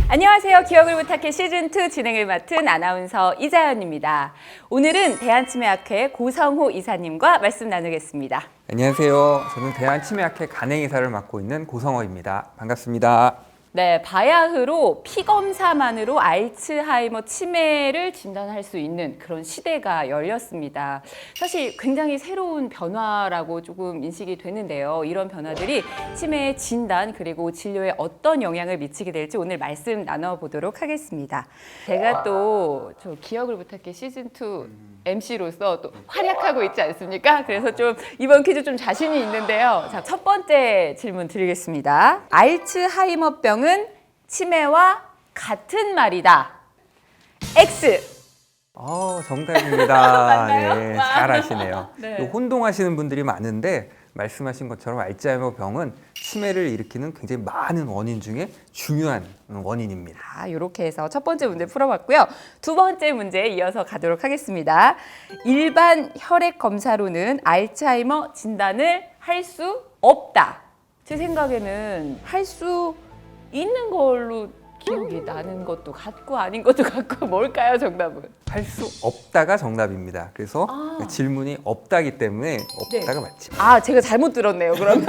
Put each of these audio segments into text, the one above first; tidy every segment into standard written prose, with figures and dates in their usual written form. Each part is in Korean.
안녕하세요. 기억을 부탁해 시즌2 진행을 맡은 아나운서 이자연입니다. 오늘은 대한치매학회 고성호 이사님과 말씀 나누겠습니다. 안녕하세요. 저는 대한치매학회 간행이사를 맡고 있는 고성호입니다. 반갑습니다. 네, 바야흐로 피검사만으로 알츠하이머 치매를 진단할 수 있는 그런 시대가 열렸습니다. 사실 굉장히 새로운 변화라고 조금 인식이 되는데요. 이런 변화들이 치매의 진단 그리고 진료에 어떤 영향을 미치게 될지 오늘 말씀 나눠보도록 하겠습니다. 제가 또 저 기억을 부탁해 시즌2 MC로서 또 활약하고 있지 않습니까? 그래서 좀 이번 퀴즈 좀 자신이 있는데요. 자, 첫 번째 질문 드리겠습니다. 알츠하이머병은 치매와 같은 말이다. X. 정답입니다. 맞나요? 네, 잘 아시네요. 네. 또 혼동하시는 분들이 많은데 말씀하신 것처럼 알츠하이머 병은 치매를 일으키는 굉장히 많은 원인 중에 중요한 원인입니다. 이렇게 해서 첫 번째 문제 풀어봤고요. 두 번째 문제 이어서 가도록 하겠습니다. 일반 혈액 검사로는 알츠하이머 진단을 할 수 없다. 제 생각에는 할 수 있는 걸로 기억이 나는 것도 같고 아닌 것도 같고 뭘까요, 정답은? 할 수 없다가 정답입니다. 그래서 질문이 없다기 때문에 없다가 맞지. 제가 잘못 들었네요, 그러면.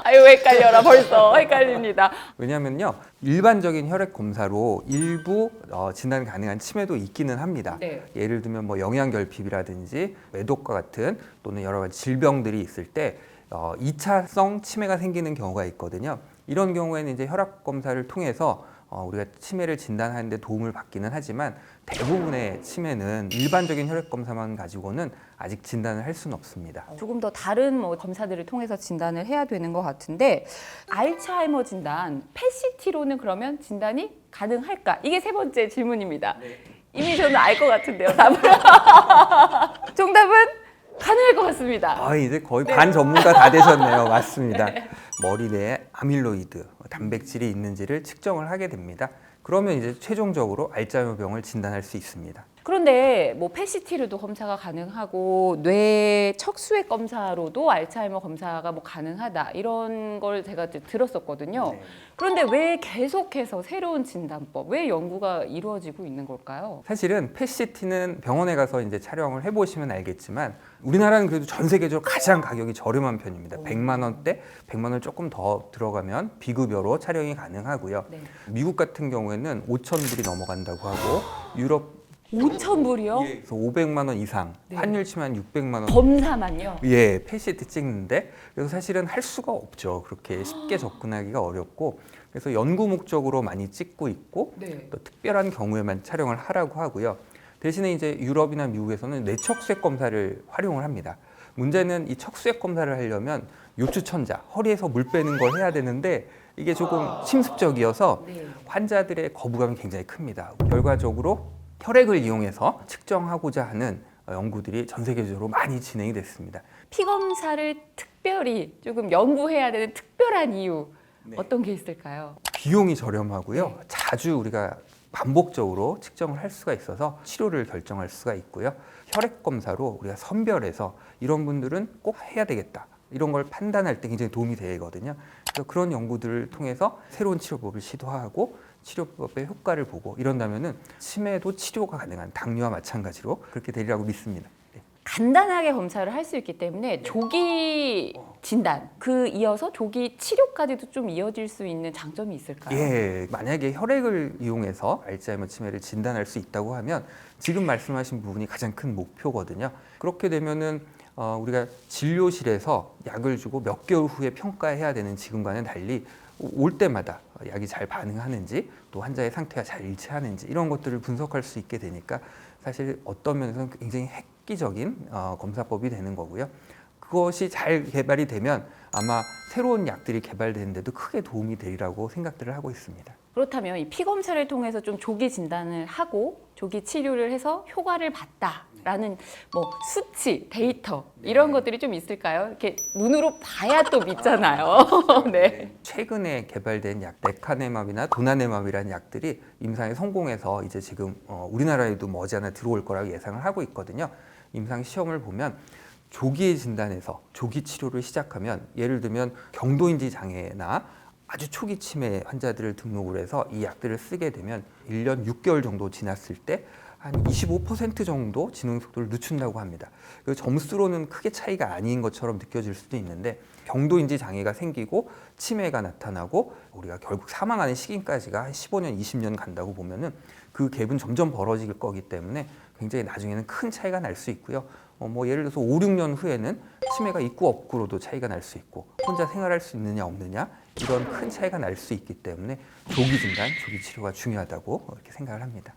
아유, 헷갈려라, 벌써. 헷갈립니다. 왜냐하면요, 일반적인 혈액 검사로 일부 진단 가능한 치매도 있기는 합니다. 네. 예를 들면 뭐 영양결핍이라든지 매독과 같은 또는 여러 가지 질병들이 있을 때 2차성 치매가 생기는 경우가 있거든요. 이런 경우에는 이제 혈압 검사를 통해서 우리가 치매를 진단하는 데 도움을 받기는 하지만 대부분의 치매는 일반적인 혈액 검사만 가지고는 아직 진단을 할 수는 없습니다. 조금 더 다른 검사들을 통해서 진단을 해야 되는 것 같은데 알츠하이머 진단, PET-CT로는 그러면 진단이 가능할까? 이게 세 번째 질문입니다. 이미 저는 알 것 같은데요, 답을. 정답은 가능할 것 같습니다. 이제 거의 반 전문가 다 되셨네요. 맞습니다. 머리 내에 아밀로이드, 단백질이 있는지를 측정을 하게 됩니다. 그러면 이제 최종적으로 알츠하이머병을 진단할 수 있습니다. 그런데 PET-CT로도 검사가 가능하고 뇌 척수액 검사로도 알츠하이머 검사가 가능하다 이런 걸 제가 들었었거든요. 네. 그런데 왜 계속해서 새로운 진단법, 왜 연구가 이루어지고 있는 걸까요? 사실은 PET-CT는 병원에 가서 이제 촬영을 해보시면 알겠지만 우리나라는 그래도 전 세계적으로 가장 가격이 저렴한 편입니다. 100만 원대, 100만 원 조금 더 들어가면 비급여로 촬영이 가능하고요. 네. 미국 같은 경우에는 5,000불이 넘어간다고 하고 유럽 5,000불이요? 그래서 500만 원 이상, 네. 환율 치면 600만 원. 검사만요? 예, PET-CT 찍는데 그래서 사실은 할 수가 없죠. 그렇게 쉽게 접근하기가 어렵고 그래서 연구 목적으로 많이 찍고 있고 네. 또 특별한 경우에만 촬영을 하라고 하고요. 대신에 이제 유럽이나 미국에서는 뇌척수액 검사를 활용을 합니다. 문제는 이 척수액 검사를 하려면 요추천자, 허리에서 물 빼는 걸 해야 되는데 이게 조금 침습적이어서 네. 환자들의 거부감이 굉장히 큽니다. 결과적으로 혈액을 이용해서 측정하고자 하는 연구들이 전 세계적으로 많이 진행이 됐습니다. 피검사를 특별히 조금 연구해야 되는 특별한 이유 네. 어떤 게 있을까요? 비용이 저렴하고요. 자주 우리가 반복적으로 측정을 할 수가 있어서 치료를 결정할 수가 있고요. 혈액 검사로 우리가 선별해서 이런 분들은 꼭 해야 되겠다. 이런 걸 판단할 때 굉장히 도움이 되거든요. 그래서 그런 연구들을 통해서 새로운 치료법을 시도하고 치료법의 효과를 보고 이런다면은 치매도 치료가 가능한 당뇨와 마찬가지로 그렇게 되리라고 믿습니다. 네. 간단하게 검사를 할 수 있기 때문에 조기 진단, 이어서 조기 치료까지도 좀 이어질 수 있는 장점이 있을까요? 예, 만약에 혈액을 이용해서 알츠하이머 치매를 진단할 수 있다고 하면 지금 말씀하신 부분이 가장 큰 목표거든요. 그렇게 되면은 우리가 진료실에서 약을 주고 몇 개월 후에 평가해야 되는 지금과는 달리 올 때마다 약이 잘 반응하는지 또 환자의 상태가 잘 일치하는지 이런 것들을 분석할 수 있게 되니까 사실 어떤 면에서는 굉장히 획기적인 검사법이 되는 거고요. 그것이 잘 개발이 되면 아마 새로운 약들이 개발되는데도 크게 도움이 되리라고 생각들을 하고 있습니다. 그렇다면 이 피검사를 통해서 좀 조기 진단을 하고 조기 치료를 해서 효과를 봤다라는 수치, 데이터 이런 것들이 좀 있을까요? 이렇게 눈으로 봐야 또 믿잖아요. 네. 최근에 개발된 약 레카네맙이나 도나네맙이라는 약들이 임상에 성공해서 이제 지금 우리나라에도 머지않아 들어올 거라고 예상을 하고 있거든요. 임상 시험을 보면 조기에 진단해서 조기 치료를 시작하면 예를 들면 경도인지 장애나 아주 초기 치매 환자들을 등록을 해서 이 약들을 쓰게 되면 1년 6개월 정도 지났을 때 한 25% 정도 진행 속도를 늦춘다고 합니다. 그 점수로는 크게 차이가 아닌 것처럼 느껴질 수도 있는데 경도인지 장애가 생기고 치매가 나타나고 우리가 결국 사망하는 시기까지가 한 15년, 20년 간다고 보면은 그 갭은 점점 벌어질 거기 때문에 굉장히 나중에는 큰 차이가 날 수 있고요. 뭐 예를 들어서 5, 6년 후에는 치매가 있고 없고로도 차이가 날 수 있고 혼자 생활할 수 있느냐 없느냐 이런 큰 차이가 날 수 있기 때문에 조기 진단, 조기 치료가 중요하다고 이렇게 생각을 합니다.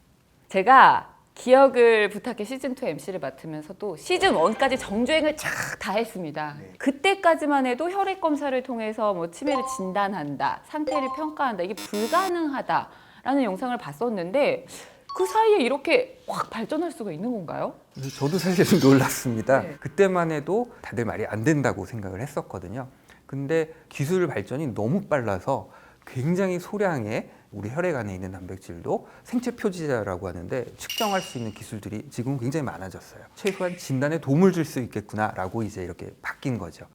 제가 기억을 부탁해 시즌2 MC를 맡으면서도 시즌1까지 정주행을 쫙 다 했습니다. 그때까지만 해도 혈액 검사를 통해서 뭐 치매를 진단한다, 상태를 평가한다, 이게 불가능하다라는 영상을 봤었는데 그 사이에 이렇게 확 발전할 수가 있는 건가요? 저도 사실은 놀랐습니다. 네. 그때만 해도 다들 말이 안 된다고 생각을 했었거든요. 근데 기술 발전이 너무 빨라서 굉장히 소량의 우리 혈액 안에 있는 단백질도 생체 표지자라고 하는데 측정할 수 있는 기술들이 지금 굉장히 많아졌어요. 최소한 진단에 도움을 줄 수 있겠구나라고 이제 이렇게 바뀐 거죠.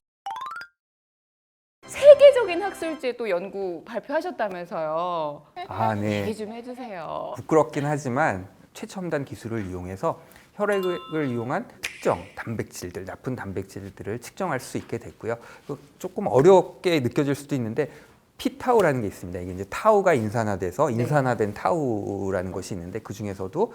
세계적인 학술지에 또 연구 발표하셨다면서요. 아, 네. 얘기 좀 해주세요. 부끄럽긴 하지만 최첨단 기술을 이용해서 혈액을 이용한 특정 단백질들, 나쁜 단백질들을 측정할 수 있게 됐고요. 조금 어렵게 느껴질 수도 있는데 피타우라는 게 있습니다. 이게 이제 타우가 인산화돼서 인산화된 타우라는 것이 있는데 그 중에서도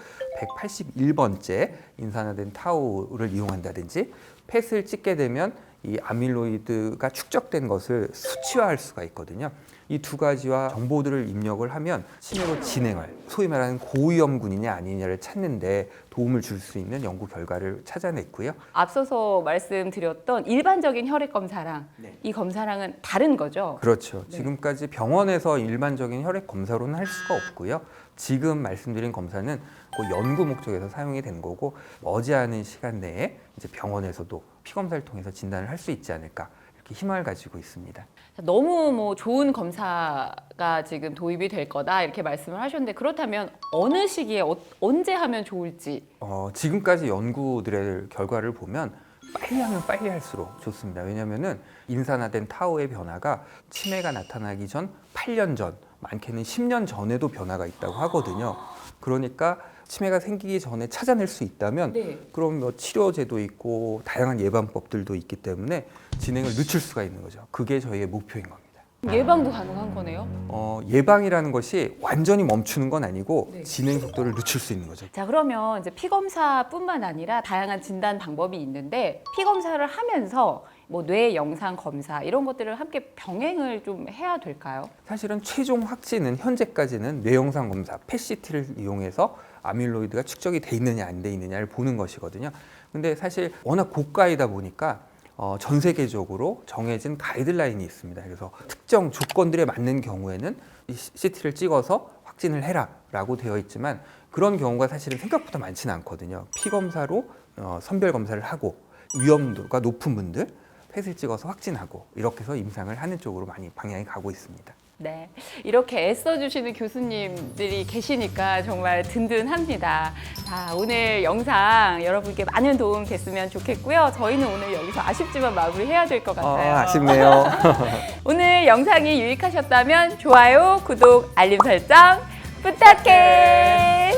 181번째 인산화된 타우를 이용한다든지 펫을 찍게 되면 이 아밀로이드가 축적된 것을 수치화할 수가 있거든요. 이 두 가지와 정보들을 입력을 하면 치매로 진행할 소위 말하는 고위험군이냐 아니냐를 찾는데 도움을 줄 수 있는 연구 결과를 찾아냈고요. 앞서서 말씀드렸던 일반적인 혈액 검사랑 이 검사랑은 다른 거죠? 그렇죠. 네. 지금까지 병원에서 일반적인 혈액 검사로는 할 수가 없고요. 지금 말씀드린 검사는 그 연구 목적에서 사용이 된 거고 머지않은 시간 내에 이제 병원에서도 피 검사를 통해서 진단을 할 수 있지 않을까 이렇게 희망을 가지고 있습니다. 너무 뭐 좋은 검사가 지금 도입이 될 거다 이렇게 말씀을 하셨는데 그렇다면 어느 시기에 언제 하면 좋을지? 지금까지 연구들의 결과를 보면 빨리 하면 빨리 할수록 좋습니다. 왜냐하면은 인산화된 타우의 변화가 치매가 나타나기 전 8년 전, 많게는 10년 전에도 변화가 있다고 하거든요. 그러니까 치매가 생기기 전에 찾아낼 수 있다면 그럼 뭐 치료제도 있고 다양한 예방법들도 있기 때문에 진행을 늦출 수가 있는 거죠. 그게 저희의 목표인 겁니다. 예방도 가능한 거네요? 예방이라는 것이 완전히 멈추는 건 아니고 진행 속도를 늦출 수 있는 거죠. 자, 그러면 이제 피검사뿐만 아니라 다양한 진단 방법이 있는데 피검사를 하면서 뭐 뇌 영상 검사 이런 것들을 함께 병행을 좀 해야 될까요? 사실은 최종 확진은 현재까지는 뇌영상 검사, 펫CT를 이용해서 아밀로이드가 축적이 돼 있느냐 안 돼 있느냐를 보는 것이거든요. 근데 사실 워낙 고가이다 보니까 전 세계적으로 정해진 가이드라인이 있습니다. 그래서 특정 조건들에 맞는 경우에는 이 CT를 찍어서 확진을 해라라고 되어 있지만 그런 경우가 사실은 생각보다 많지는 않거든요. 피 검사로 선별 검사를 하고 위험도가 높은 분들 펫을 찍어서 확진하고 이렇게 해서 임상을 하는 쪽으로 많이 방향이 가고 있습니다. 네, 이렇게 애써주시는 교수님들이 계시니까 정말 든든합니다. 자, 오늘 영상 여러분께 많은 도움 됐으면 좋겠고요. 저희는 오늘 여기서 아쉽지만 마무리해야 될 것 같아요. 아쉽네요. 오늘 영상이 유익하셨다면 좋아요, 구독, 알림 설정 부탁해.